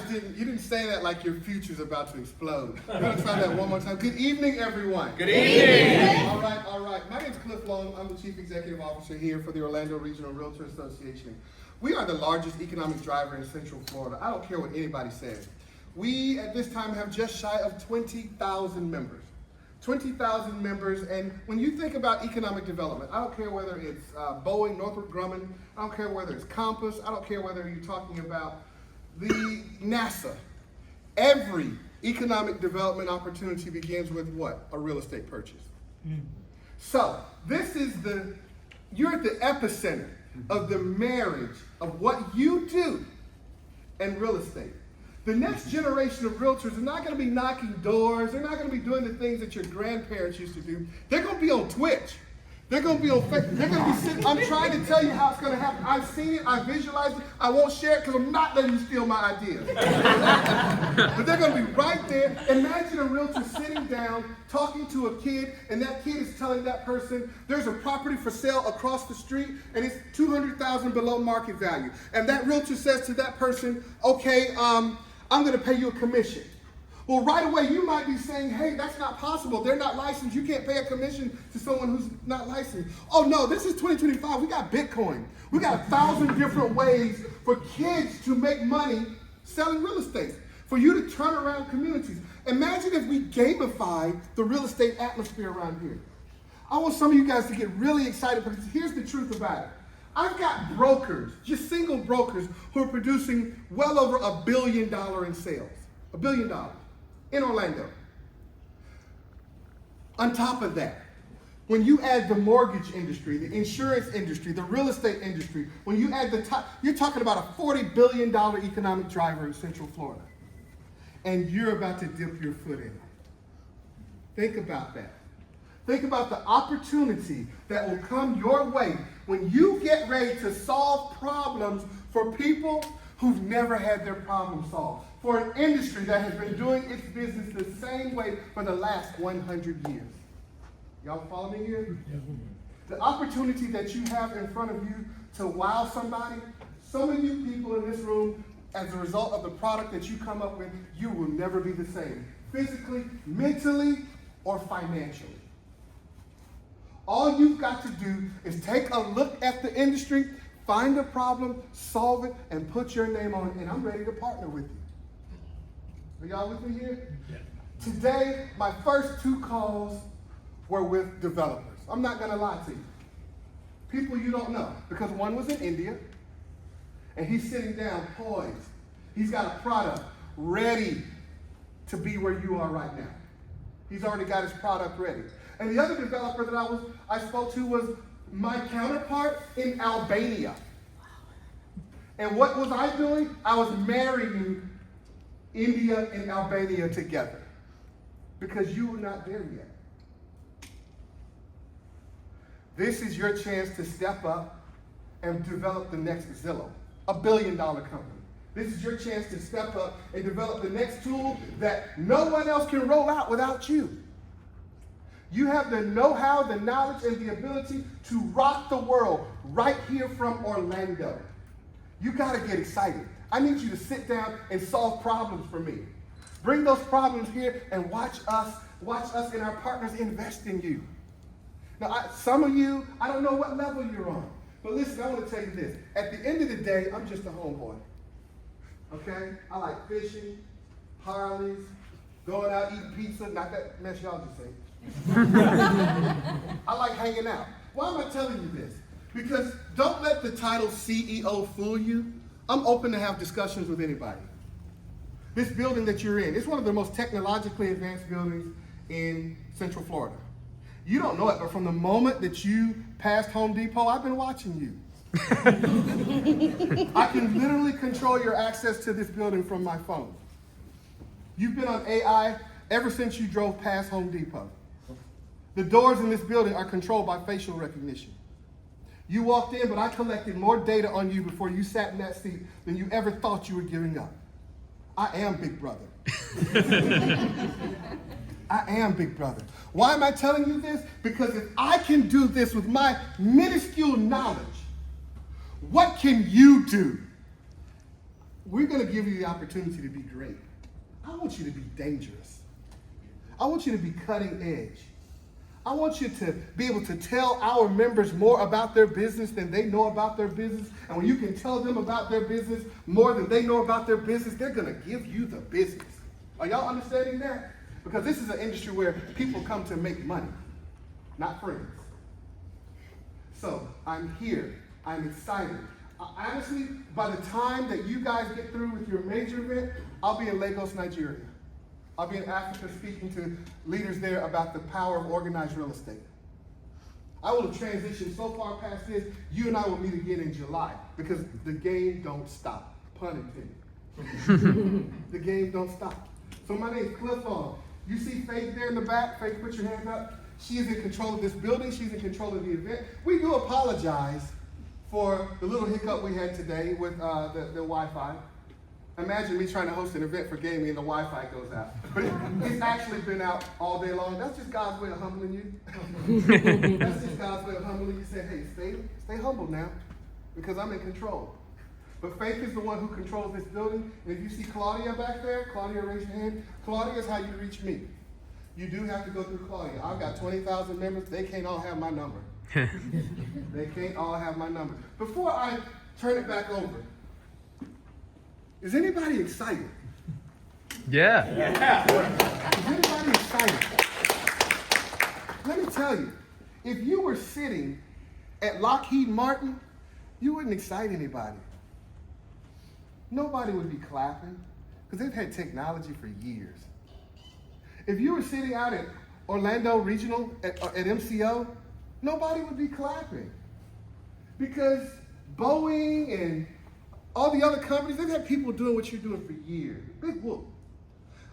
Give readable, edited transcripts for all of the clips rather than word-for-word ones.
you didn't say that like your future's about to explode. We're going to try that one more time. Good evening, everyone. Good evening. All right. My name's Cliff Long. I'm the Chief Executive Officer here for the Orlando Regional Realtor Association. We are the largest economic driver in Central Florida. I don't care what anybody says. We, at this time, have just shy of 20,000 members. 20,000 members, and when you think about economic development, I don't care whether it's Boeing, Northrop Grumman, I don't care whether it's Compass, I don't care whether you're talking about the NASA. Every economic development opportunity begins with what? A real estate purchase. So, you're at the epicenter of the marriage of what you do and real estate. The next generation of realtors are not going to be knocking doors. They're not going to be doing the things that your grandparents used to do. They're going to be on Twitch. They're going to be on Facebook. They're going to be sitting. I'm trying to tell you how it's going to happen. I've seen it. I visualized it. I won't share it because I'm not letting you steal my ideas. But they're going to be right there. Imagine a realtor sitting down, talking to a kid, and that kid is telling that person, there's a property for sale across the street, and it's $200,000 below market value. And that realtor says to that person, okay, I'm going to pay you a commission. Well, right away, you might be saying, hey, that's not possible. They're not licensed. You can't pay a commission to someone who's not licensed. Oh, no, this is 2025. We got Bitcoin. We got 1,000 different ways for kids to make money selling real estate, for you to turn around communities. Imagine if we gamified the real estate atmosphere around here. I want some of you guys to get really excited because here's the truth about it. I've got brokers, just single brokers, who are producing well over $1 billion in sales. $1 billion in Orlando. On top of that, when you add the mortgage industry, the insurance industry, the real estate industry, when you add the top, you're talking about a $40 billion economic driver in Central Florida. And you're about to dip your foot in it. Think about that. Think about the opportunity that will come your way when you get ready to solve problems for people who've never had their problem solved. For an industry that has been doing its business the same way for the last 100 years. Y'all follow me here? The opportunity that you have in front of you to wow somebody, some of you people in this room, as a result of the product that you come up with, you will never be the same. Physically, mentally, or financially. All you've got to do is take a look at the industry, find a problem, solve it, and put your name on it, and I'm ready to partner with you. Are y'all with me here? Yeah. Today, my first 2 calls were with developers. I'm not going to lie to you. People you don't know, because one was in India, and he's sitting down poised. He's got a product ready to be where you are right now. He's already got his product ready. And the other developer that I spoke to was my counterpart in Albania. And what was I doing? I was marrying India and Albania together because you were not there yet. This is your chance to step up and develop the next Zillow, $1 billion company. This is your chance to step up and develop the next tool that no one else can roll out without you. You have the know-how, the knowledge, and the ability to rock the world right here from Orlando. You gotta get excited. I need you to sit down and solve problems for me. Bring those problems here and watch us and our partners invest in you. Now, some of you, I don't know what level you're on, but listen, I want to tell you this. At the end of the day, I'm just a homeboy. Okay? I like fishing, Harleys, going out eating pizza, not that mess y'all just say. I like hanging out. Why am I telling you this? Because don't let the title CEO fool you. I'm open to have discussions with anybody. This building that you're in, it's one of the most technologically advanced buildings in Central Florida. You don't know it, but from the moment that you passed Home Depot, I've been watching you. I can literally control your access to this building from my phone. You've been on AI ever since you drove past Home Depot. The doors in this building are controlled by facial recognition. You walked in, but I collected more data on you before you sat in that seat than you ever thought you were giving up. I am Big Brother. I am Big Brother. Why am I telling you this? Because if I can do this with my minuscule knowledge, what can you do? we're going to give you the opportunity to be great. I want you to be dangerous. I want you to be cutting edge. I want you to be able to tell our members more about their business than they know about their business. And when you can tell them about their business more than they know about their business, they're going to give you the business. Are y'all understanding that? Because this is an industry where people come to make money, not friends. So I'm here. I'm excited. Honestly, by the time that you guys get through with your major event, I'll be in Lagos, Nigeria. I'll be in Africa speaking to leaders there about the power of organized real estate. I will have transitioned so far past this, you and I will meet again in July because the game don't stop, pun intended. The game don't stop. So my name is Cliff Long. You see Faith there in the back? Faith, put your hand up. She is in control of this building. She's in control of the event. We do apologize for the little hiccup we had today with the Wi-Fi. Imagine me trying to host an event for gaming and the Wi-Fi goes out. But it's actually been out all day long. That's just God's way of humbling you. That's just God's way of humbling you. Say, hey, stay humble now, because I'm in control. But Faith is the one who controls this building. And if you see Claudia back there, Claudia, raise your hand. Claudia is how you reach me. You do have to go through Claudia. I've got 20,000 members. They can't all have my number. They can't all have my number. Before I turn it back over, is anybody excited? Yeah. Is anybody excited? Let me tell you, if you were sitting at Lockheed Martin, you wouldn't excite anybody. Nobody would be clapping because they've had technology for years. If you were sitting out at Orlando Regional at MCO, nobody would be clapping because Boeing and all the other companies, they've had people doing what you're doing for years. Big whoop.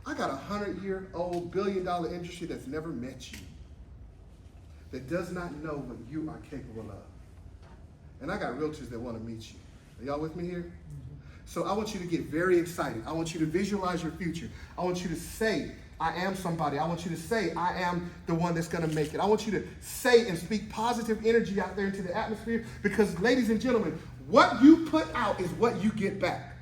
I got a 100-year-old billion-dollar industry that's never met you, that does not know what you are capable of. And I got realtors that want to meet you. Are y'all with me here? So I want you to get very excited. I want you to visualize your future. I want you to say, I am somebody. I want you to say, I am the one that's going to make it. I want you to say and speak positive energy out there into the atmosphere because, ladies and gentlemen, what you put out is what you get back.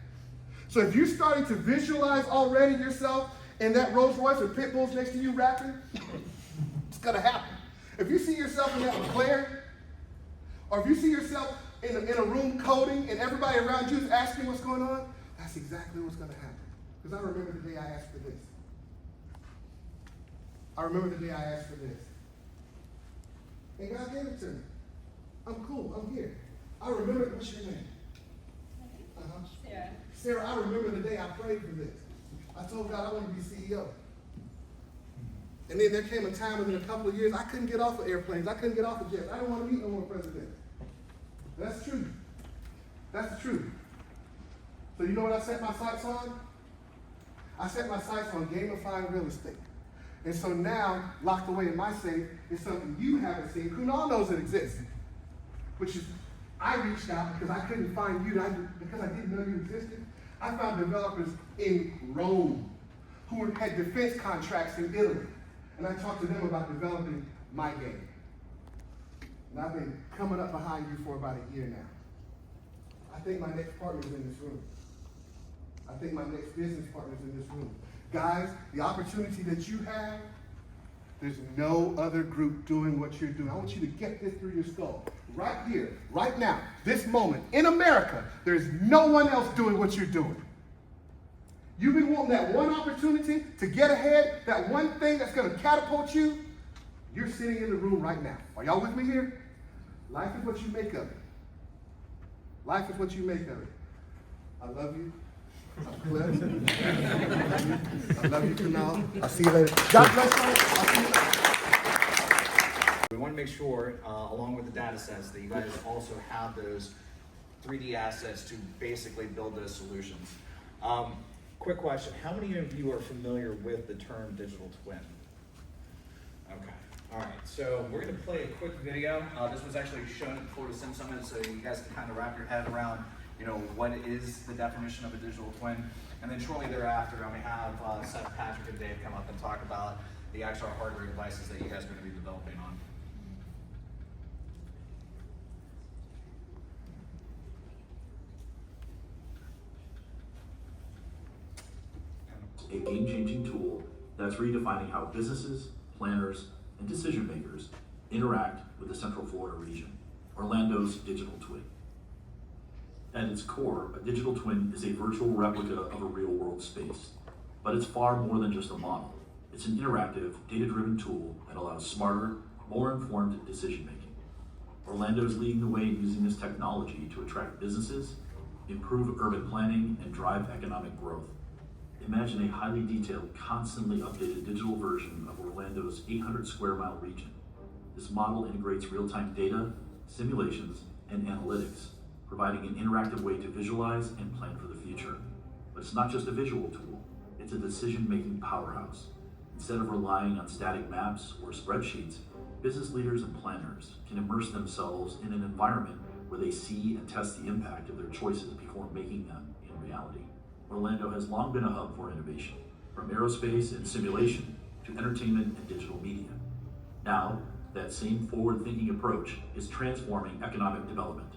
So if you're starting to visualize already yourself in that Rolls Royce or pit bulls next to you rapping, it's going to happen. If you see yourself in that McLaren, or if you see yourself in a room coding and everybody around you is asking what's going on, that's exactly what's going to happen. Because I remember the day I asked for this. I remember the day I asked for this. And God gave it to me. I'm cool. I'm here. I remember, what's your name? Sarah. Sarah, I remember the day I prayed for this. I told God I want to be CEO. And then there came a time within a couple of years, I couldn't get off of airplanes. I couldn't get off of jets. I didn't want to meet no more presidents. That's true. That's the truth. So you know what I set my sights on? I set my sights on gamifying real estate. And so now, locked away in my safe is something you haven't seen. Who all knows it exists? Which is, I reached out because I couldn't find you, because I didn't know you existed. I found developers in Rome who had defense contracts in Italy. And I talked to them about developing my game. And I've been coming up behind you for about a year now. I think my next partner's in this room. I think my next business partner's in this room. Guys, the opportunity that you have, there's no other group doing what you're doing. I want you to get this through your skull. Right here, right now, this moment, in America, there's no one else doing what you're doing. You've been wanting that one opportunity to get ahead, that one thing that's going to catapult you. You're sitting in the room right now. Are y'all with me here? Life is what you make of it. Life is what you make of it. I love you. I'm Cliff. I love you, Kunal. I'll see you later. God bless you. I'll see you later. We want to make sure, along with the data sets, that you guys also have those 3D assets to basically build those solutions. Quick question, how many of you are familiar with the term digital twin? Okay, all right, so we're going to play a quick video. This was actually shown at the Florida Sim Summit, so you guys can kind of wrap your head around, you know, what is the definition of a digital twin. And then shortly thereafter, I'm going to have Seth, Patrick, and Dave come up and talk about the actual hardware devices that you guys are going to be developing on. a game-changing tool that's redefining how businesses, planners, and decision makers interact with the Central Florida region, Orlando's digital twin. At its core, a digital twin is a virtual replica of a real-world space, but it's far more than just a model. It's an interactive, data-driven tool that allows smarter, more informed decision-making. Orlando is leading the way in using this technology to attract businesses, improve urban planning, and drive economic growth. Imagine a highly detailed, constantly updated digital version of Orlando's 800 square mile region. This model integrates real-time data, simulations, and analytics, providing an interactive way to visualize and plan for the future. But it's not just a visual tool, it's a decision-making powerhouse. Instead of relying on static maps or spreadsheets, business leaders and planners can immerse themselves in an environment where they see and test the impact of their choices before making them in reality. Orlando has long been a hub for innovation, from aerospace and simulation to entertainment and digital media. Now, that same forward-thinking approach is transforming economic development.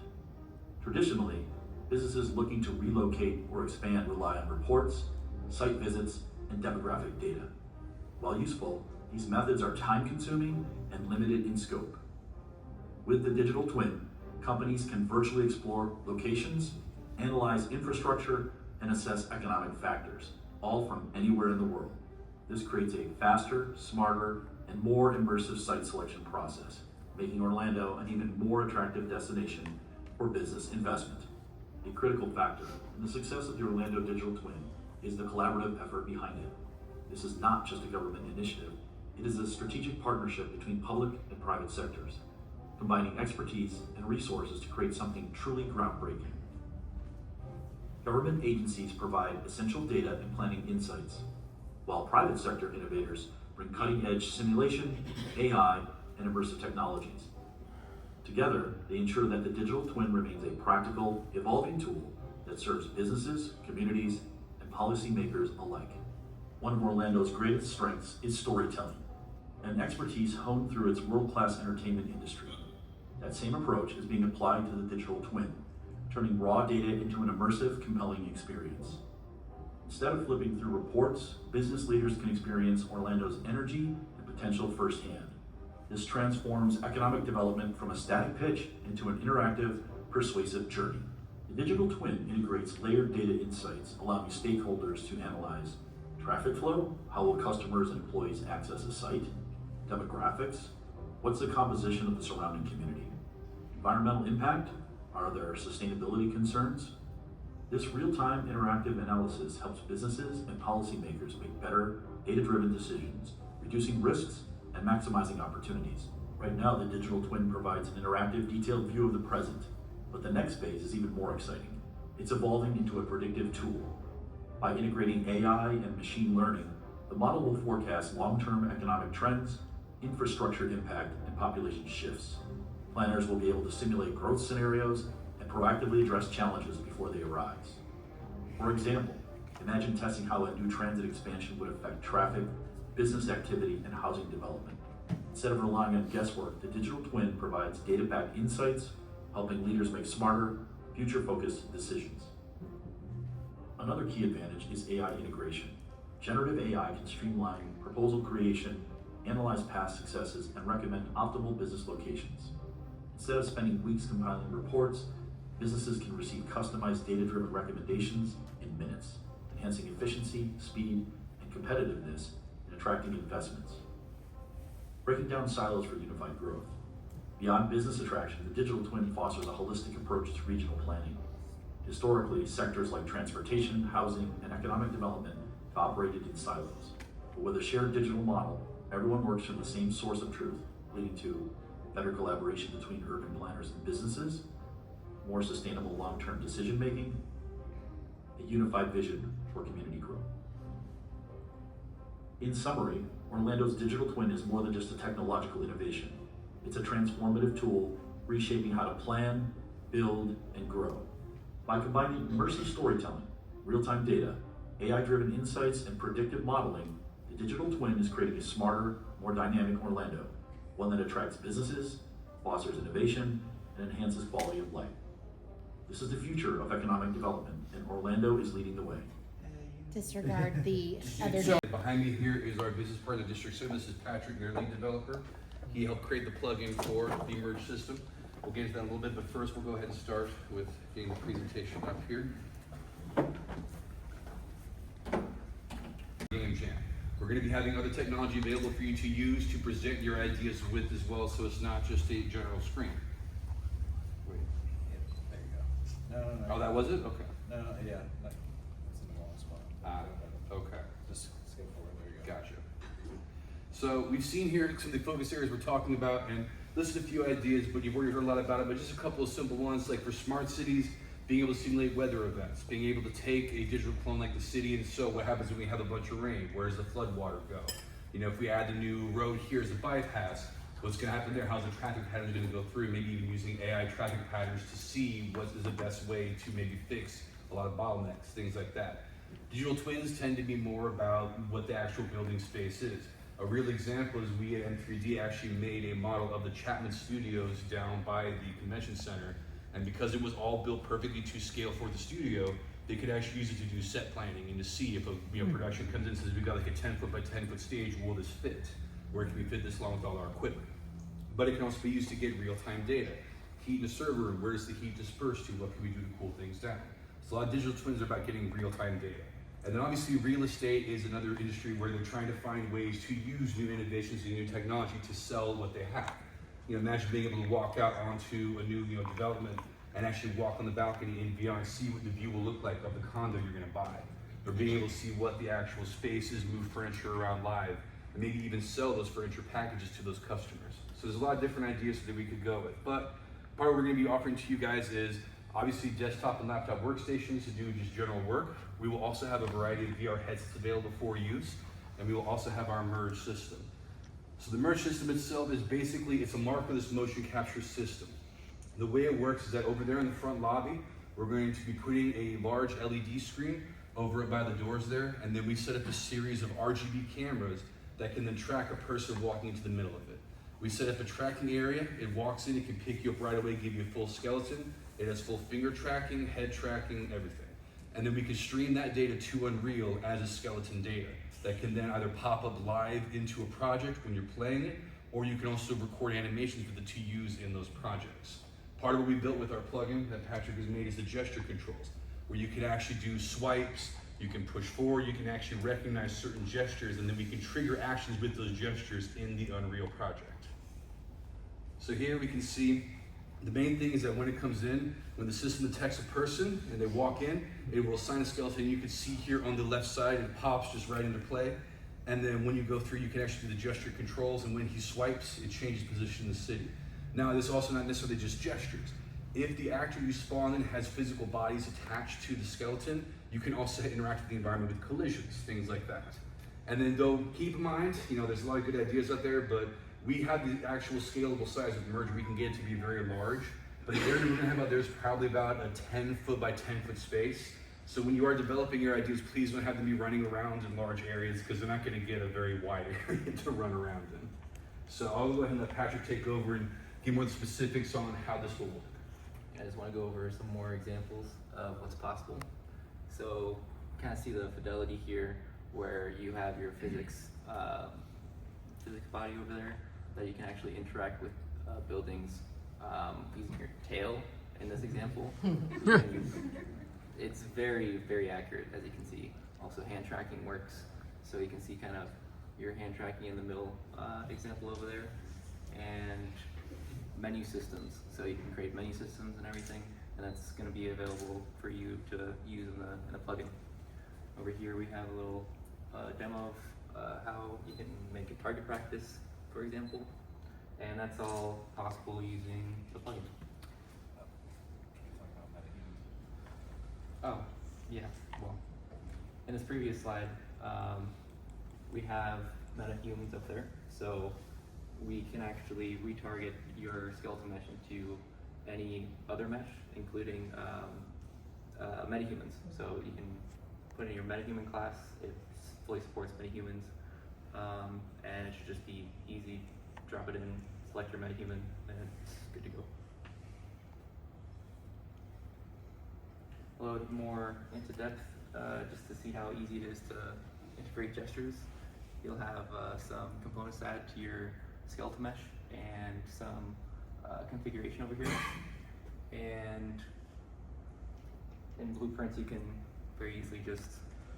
Traditionally, businesses looking to relocate or expand rely on reports, site visits, and demographic data. While useful, these methods are time-consuming and limited in scope. With the digital twin, companies can virtually explore locations, analyze infrastructure, and assess economic factors, all from anywhere in the world. This creates a faster, smarter, and more immersive site selection process, making Orlando an even more attractive destination for business investment. A critical factor in the success of the Orlando Digital Twin is the collaborative effort behind it. This is not just a government initiative, it is a strategic partnership between public and private sectors, combining expertise and resources to create something truly groundbreaking. Government agencies provide essential data and planning insights, while private sector innovators bring cutting-edge simulation, AI, and immersive technologies. Together, they ensure that the digital twin remains a practical, evolving tool that serves businesses, communities, and policymakers alike. One of Orlando's greatest strengths is storytelling, an expertise honed through its world-class entertainment industry. That same approach is being applied to the digital twin, turning raw data into an immersive, compelling experience. Instead of flipping through reports, business leaders can experience Orlando's energy and potential firsthand. This transforms economic development from a static pitch into an interactive, persuasive journey. The digital twin integrates layered data insights, allowing stakeholders to analyze traffic flow, how will customers and employees access a site, demographics, what's the composition of the surrounding community, environmental impact, are there sustainability concerns? This real-time interactive analysis helps businesses and policymakers make better, data-driven decisions, reducing risks and maximizing opportunities. Right now, the digital twin provides an interactive, detailed view of the present, but the next phase is even more exciting. It's evolving into a predictive tool. By integrating AI and machine learning, the model will forecast long-term economic trends, infrastructure impact, and population shifts. Planners will be able to simulate growth scenarios and proactively address challenges before they arise. For example, imagine testing how a new transit expansion would affect traffic, business activity, and housing development. Instead of relying on guesswork, the digital twin provides data-backed insights, helping leaders make smarter, future-focused decisions. Another key advantage is AI integration. Generative AI can streamline proposal creation, analyze past successes, and recommend optimal business locations. Instead of spending weeks compiling reports, businesses can receive customized data-driven recommendations in minutes, enhancing efficiency, speed, and competitiveness in attracting investments. Breaking down silos for unified growth. Beyond business attraction, the digital twin fosters a holistic approach to regional planning. Historically, sectors like transportation, housing, and economic development have operated in silos. But with a shared digital model, everyone works from the same source of truth, leading to better collaboration between urban planners and businesses, more sustainable long-term decision-making, a unified vision for community growth. In summary, Orlando's digital twin is more than just a technological innovation. It's a transformative tool reshaping how to plan, build, and grow. By combining immersive storytelling, real-time data, AI-driven insights, and predictive modeling, the digital twin is creating a smarter, more dynamic Orlando, one that attracts businesses, fosters innovation, and enhances quality of life. This is the future of economic development, and Orlando is leading the way. disregard the other. So behind me here is our business partner, District 7. This is Patrick, their lead developer. He helped create the plugin for the merge system. We'll get into that in a little bit, but first we'll go ahead and start with getting the presentation up here. Game Jam. We're going to be having other technology available for you to use to present your ideas with as well, so it's not just a general screen. Wait. There you go. No. Oh, that was it? Okay. No, yeah, like, it's in the wrong spot. Okay. Just skip forward, there you go. Gotcha. So we've seen here some of the focus areas we're talking about and listed a few ideas, but you've already heard a lot about it, but just a couple of simple ones, like for smart cities, being able to simulate weather events, being able to take a digital clone like the city, and so what happens when we have a bunch of rain? Where does the flood water go? You know, if we add the new road here as a bypass, what's gonna happen there? How's the traffic pattern gonna go through? Maybe even using AI traffic patterns to see what is the best way to maybe fix a lot of bottlenecks, things like that. Digital twins tend to be more about what the actual building space is. A real example is we at M3D actually made a model of the Chapman Studios down by the convention center, and because it was all built perfectly to scale for the studio, they could actually use it to do set planning and to see if a production comes in and says, we got like a 10-foot by 10-foot stage, will this fit? Where can we fit this along with all our equipment? But it can also be used to get real-time data. Heat in a server room, where does the heat disperse to? What can we do to cool things down? So a lot of digital twins are about getting real-time data. And then obviously real estate is another industry where they're trying to find ways to use new innovations and new technology to sell what they have. You know, imagine being able to walk out onto a new development and actually walk on the balcony and beyond, see what the view will look like of the condo you're gonna buy. Or being able to see what the actual space is, move furniture around live, and maybe even sell those furniture packages to those customers. So there's a lot of different ideas that we could go with. But part of what we're gonna be offering to you guys is obviously desktop and laptop workstations to do just general work. We will also have a variety of VR headsets available for use, and we will also have our merge system. So the merge system itself is basically, it's a markerless motion capture system. The way it works is that over there in the front lobby, we're going to be putting a large LED screen over by the doors there, and then we set up a series of RGB cameras that can then track a person walking into the middle of it. We set up a tracking area, it walks in, it can pick you up right away, give you a full skeleton, it has full finger tracking, head tracking, everything. And then we can stream that data to Unreal as a skeleton data that can then either pop up live into a project when you're playing it, or you can also record animations with it to use in those projects. Part of what we built with our plugin that Patrick has made is the gesture controls, where you can actually do swipes, you can push forward, you can actually recognize certain gestures, and then we can trigger actions with those gestures in the Unreal project. So here we can see the main thing is that when it comes in, when the system detects a person and they walk in, it will assign a skeleton. You can see here on the left side, it pops just right into play. And then when you go through, you can actually do the gesture controls, and when he swipes, it changes position in the city. Now, this is also not necessarily just gestures. If the actor you spawn in has physical bodies attached to the skeleton, you can also interact with the environment with collisions, things like that. And then though, keep in mind, there's a lot of good ideas out there, but we have the actual scalable size of the merge. We can get it to be very large, but the area we're gonna have out there is probably about a 10-foot by 10-foot space. So when you are developing your ideas, please don't have them be running around in large areas because they're not gonna get a very wide area to run around in. So I'll go ahead and let Patrick take over and give more specifics on how this will work. I just want to go over some more examples of what's possible. So kind of see the fidelity here where you have your physics body over there that you can actually interact with buildings using your tail in this example. It's very, very accurate, as you can see. Also hand tracking works, so you can see kind of your hand tracking in the middle example over there. And menu systems, so you can create menu systems and everything, and that's going to be available for you to use in the plugin. Over here we have a little demo of how you can make a target practice, for example, and that's all possible using the plugin. Oh, yeah, well, in this previous slide, we have MetaHumans up there, so we can actually retarget your skeleton mesh into any other mesh, including metahumans. So you can put in your metahuman class, it fully supports metahumans, and it should just be easy. Drop it in, select your metahuman, and it's good to go. A little bit more into depth, just to see how easy it is to integrate gestures. You'll have some components added to your skeleton mesh and some configuration over here. And in blueprints, you can very easily just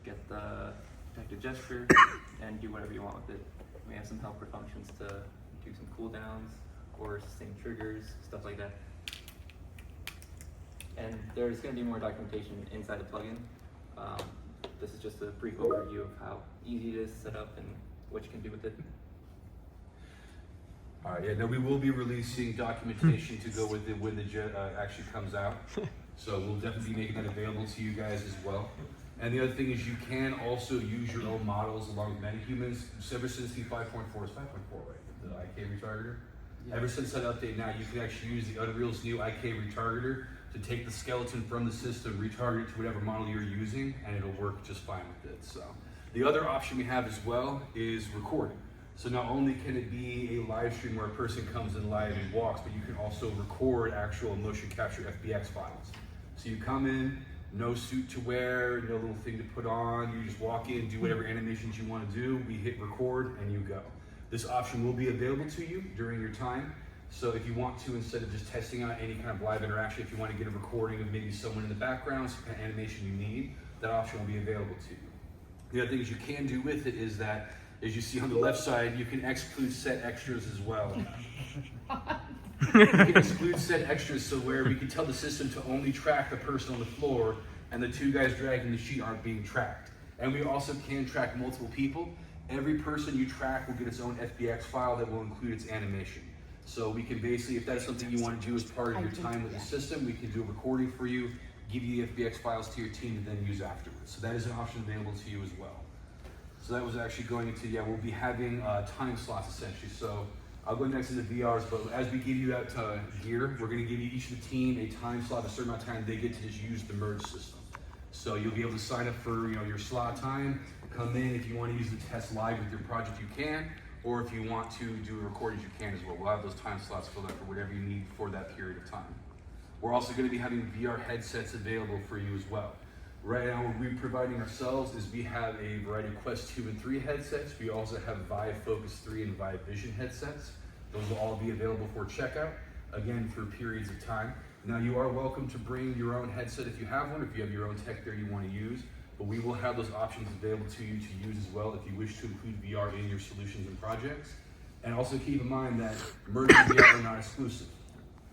get the detected gesture and do whatever you want with it. We have some helper functions to do some cooldowns or sustain triggers, stuff like that. And there's going to be more documentation inside the plugin. This is just a brief overview of how easy it is to set up and what you can do with it. All right, yeah, no, we will be releasing documentation to go with it when the jet actually comes out. So we'll definitely be making that available to you guys as well. And the other thing is you can also use your own models along with ManyHumans. So ever since the 5.4 is 5.4, right? The IK retargeter. Yeah. Ever since that update now, you can actually use the Unreal's new IK retargeter to take the skeleton from the system, retarget it to whatever model you're using, and it'll work just fine with it. So the other option we have as well is recording. So not only can it be a live stream where a person comes in live and walks, but you can also record actual motion capture FBX files. So you come in, no suit to wear, no little thing to put on, you just walk in, do whatever animations you want to do, we hit record, and you go. This option will be available to you during your time. So if you want to, instead of just testing out any kind of live interaction, if you want to get a recording of maybe someone in the background, some kind of animation you need, that option will be available to you. The other things you can do with it is that, as you see on the left side, you can exclude set extras as well. You can exclude set extras so where we can tell the system to only track the person on the floor and the two guys dragging the sheet aren't being tracked. And we also can track multiple people. Every person you track will get its own FBX file that will include its animation. So we can basically, if that's something you want to do as part of your time with the system, we can do a recording for you, give you the FBX files to your team to then use afterwards. So that is an option available to you as well. So that was actually going into, yeah, we'll be having time slots essentially. So I'll go next into VRs, but as we give you that gear, we're going to give you each of the team a time slot, a certain amount of time they get to just use the merge system. So you'll be able to sign up for your slot time, come in. If you want to use the test live with your project, you can, or if you want to do recordings, you can as well. We'll have those time slots filled out for whatever you need for that period of time. We're also going to be having VR headsets available for you as well. Right now, what we're providing ourselves is we have a variety of Quest 2 and 3 headsets. We also have Vive Focus 3 and Vive Vision headsets. Those will all be available for checkout, again, for periods of time. Now, you are welcome to bring your own headset if you have one, if you have your own tech there you want to use, but we will have those options available to you to use as well if you wish to include VR in your solutions and projects. And also keep in mind that Merge and VR are not exclusive.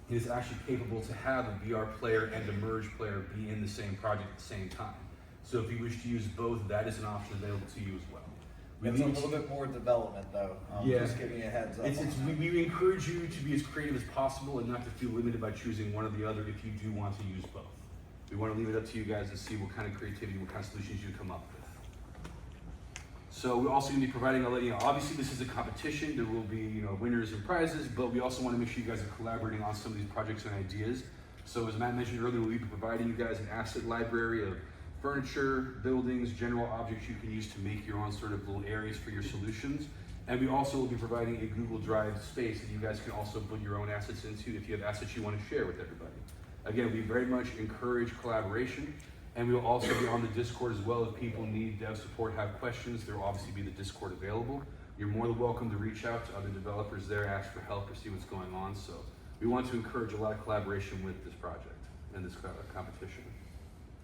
It is actually capable to have a VR player and a Merge player be in the same project at the same time. So if you wish to use both, that is an option available to you as well. It's a little bit more development though. Yeah. Just giving you a heads up. We encourage you to be as creative as possible and not to feel limited by choosing one or the other if you do want to use both. We want to leave it up to you guys to see what kind of creativity, what kind of solutions you come up with. So we're also going to be providing, obviously this is a competition. There will be, winners and prizes, but we also want to make sure you guys are collaborating on some of these projects and ideas. So as Matt mentioned earlier, we'll be providing you guys an asset library of furniture, buildings, general objects you can use to make your own sort of little areas for your solutions. And we also will be providing a Google Drive space that you guys can also put your own assets into if you have assets you want to share with everybody. Again, we very much encourage collaboration, and we will also be on the Discord as well. If people need dev support, have questions, there will obviously be the Discord available. You're more than welcome to reach out to other developers there, ask for help, or see what's going on. So we want to encourage a lot of collaboration with this project and this competition.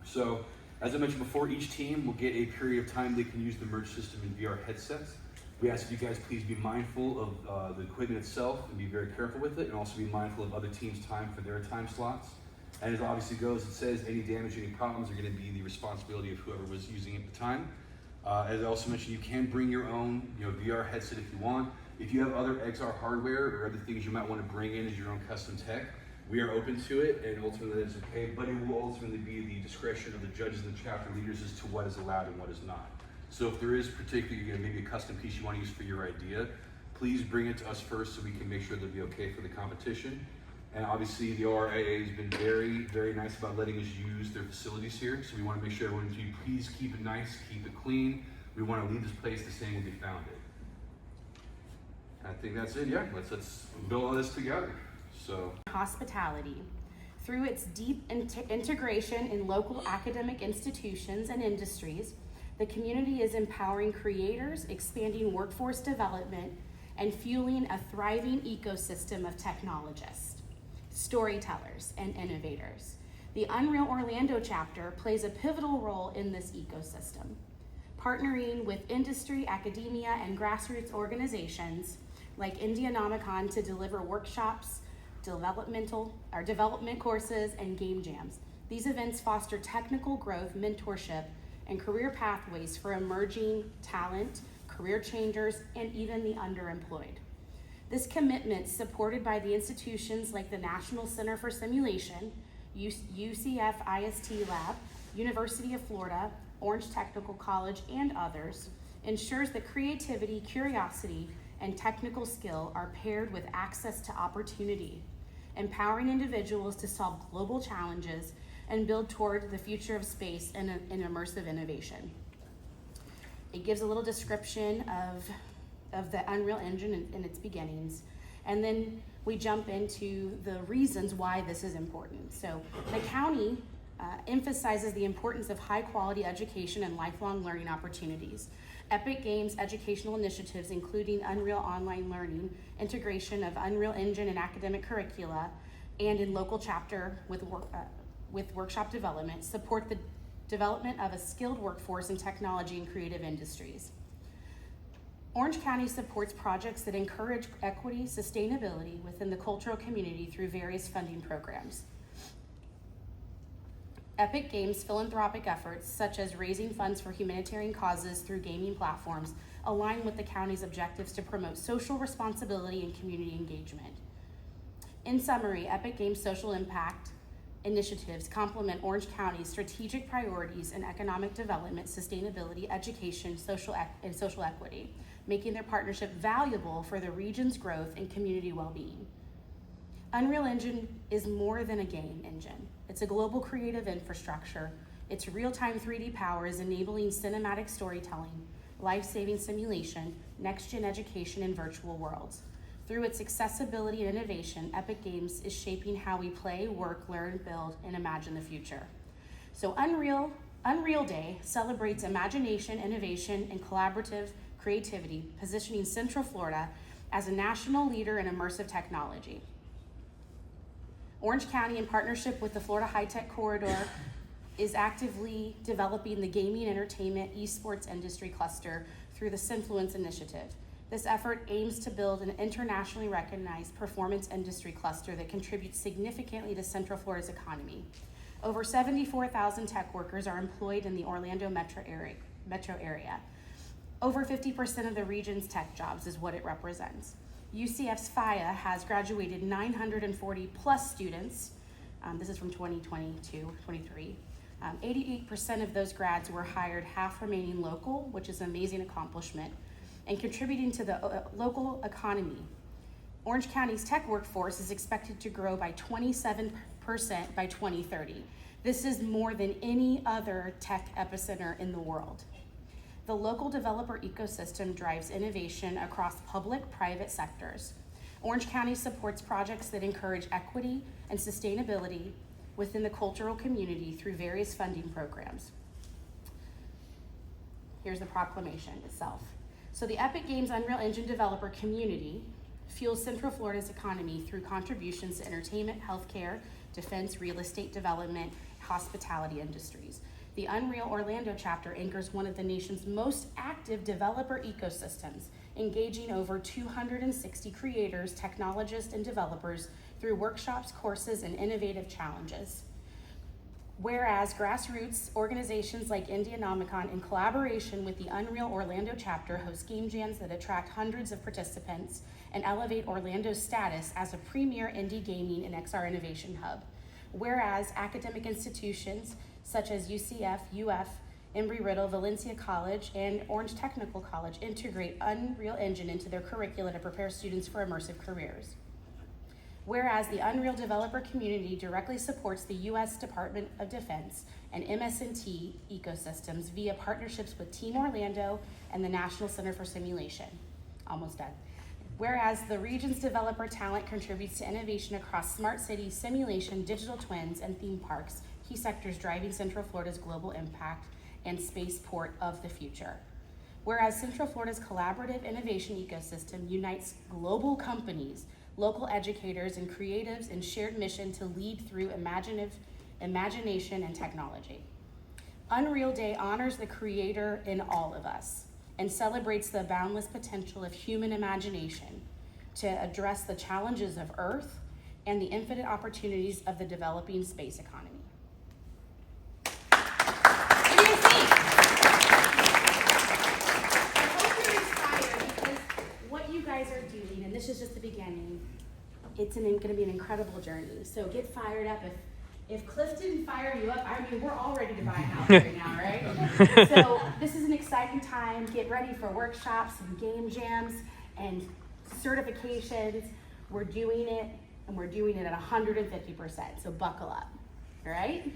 So, as I mentioned before, each team will get a period of time they can use the Merge system in VR headsets. We ask that you guys please be mindful of the equipment itself and be very careful with it, and also be mindful of other teams' time for their time slots. And as it obviously goes, it says any damage, any problems are going to be the responsibility of whoever was using it at the time. As I also mentioned, you can bring your own VR headset if you want. If you have other XR hardware or other things you might want to bring in as your own custom tech, we are open to it, and ultimately that's okay, but it will ultimately be the discretion of the judges and the chapter leaders as to what is allowed and what is not. So if there is particularly maybe a custom piece you want to use for your idea, please bring it to us first so we can make sure they'll be okay for the competition. And obviously the ORAA has been very, very nice about letting us use their facilities here, so we want to make sure everyone, please keep it nice, keep it clean. We want to leave this place the same when we found it. I think that's it, yeah, let's build all this together. So Hospitality. Through its deep integration in local academic institutions and industries, the community is empowering creators, expanding workforce development, and fueling a thriving ecosystem of technologists, storytellers, and innovators. The Unreal Orlando chapter plays a pivotal role in this ecosystem, partnering with industry, academia, and grassroots organizations like IndieNomicon to deliver workshops, development courses, and game jams. These events foster technical growth, mentorship, and career pathways for emerging talent, career changers, and even the underemployed. This commitment, supported by the institutions like the National Center for Simulation, UCF IST Lab, University of Florida, Orange Technical College, and others, ensures that creativity, curiosity, and technical skill are paired with access to opportunity, empowering individuals to solve global challenges and build toward the future of space and immersive innovation. It gives a little description of the Unreal Engine and its beginnings, and then we jump into the reasons why this is important. So the county emphasizes the importance of high quality education and lifelong learning opportunities. Epic Games educational initiatives, including Unreal Online Learning, integration of Unreal Engine in academic curricula, and in local chapter with workshop development, support the development of a skilled workforce in technology and creative industries. Orange County supports projects that encourage equity, sustainability within the cultural community through various funding programs. Epic Games' philanthropic efforts, such as raising funds for humanitarian causes through gaming platforms, align with the county's objectives to promote social responsibility and community engagement. In summary, Epic Games' social impact initiatives complement Orange County's strategic priorities in economic development, sustainability, education, and social equity, making their partnership valuable for the region's growth and community well-being. Unreal Engine is more than a game engine. It's a global creative infrastructure. Its real-time 3D power is enabling cinematic storytelling, life-saving simulation, next-gen education, and virtual worlds. Through its accessibility and innovation, Epic Games is shaping how we play, work, learn, build, and imagine the future. So Unreal Day celebrates imagination, innovation, and collaborative creativity, positioning Central Florida as a national leader in immersive technology. Orange County, in partnership with the Florida High-Tech Corridor, is actively developing the gaming, entertainment, esports industry cluster through the Synfluence Initiative. This effort aims to build an internationally recognized performance industry cluster that contributes significantly to Central Florida's economy. Over 74,000 tech workers are employed in the Orlando metro area. Over 50% of the region's tech jobs is what it represents. UCF's FIA has graduated 940 plus students. This is from 2022-23. 88% of those grads were hired, half remaining local, which is an amazing accomplishment, and contributing to the local economy. Orange County's tech workforce is expected to grow by 27% by 2030. This is more than any other tech epicenter in the world. The local developer ecosystem drives innovation across public, private sectors. Orange County supports projects that encourage equity and sustainability within the cultural community through various funding programs. Here's the proclamation itself. So the Epic Games Unreal Engine developer community fuels Central Florida's economy through contributions to entertainment, healthcare, defense, real estate development, hospitality industries. The Unreal Orlando chapter anchors one of the nation's most active developer ecosystems, engaging over 260 creators, technologists, and developers through workshops, courses, and innovative challenges. Whereas grassroots organizations like IndieNomicon, in collaboration with the Unreal Orlando chapter, host game jams that attract hundreds of participants and elevate Orlando's status as a premier indie gaming and XR innovation hub. Whereas academic institutions such as UCF, UF, Embry-Riddle, Valencia College, and Orange Technical College integrate Unreal Engine into their curricula to prepare students for immersive careers. Whereas the Unreal developer community directly supports the U.S. Department of Defense and MS&T ecosystems via partnerships with Team Orlando and the National Center for Simulation. Almost done. Whereas the region's developer talent contributes to innovation across smart cities, simulation, digital twins, and theme parks, key sectors driving Central Florida's global impact and spaceport of the future. Whereas Central Florida's collaborative innovation ecosystem unites global companies, local educators, and creatives in shared mission to lead through imagination and technology. Unreal Day honors the creator in all of us and celebrates the boundless potential of human imagination to address the challenges of Earth and the infinite opportunities of the developing space economy. What do you think? I hope you're inspired because what you guys are doing, and this is just the beginning, it's going to be an incredible journey. So get fired up. If Cliff didn't fire you up, I mean, we're all ready to buy a house right now, right? So this is an exciting time. Get ready for workshops and game jams and certifications. We're doing it, and we're doing it at 150%. So buckle up, all right?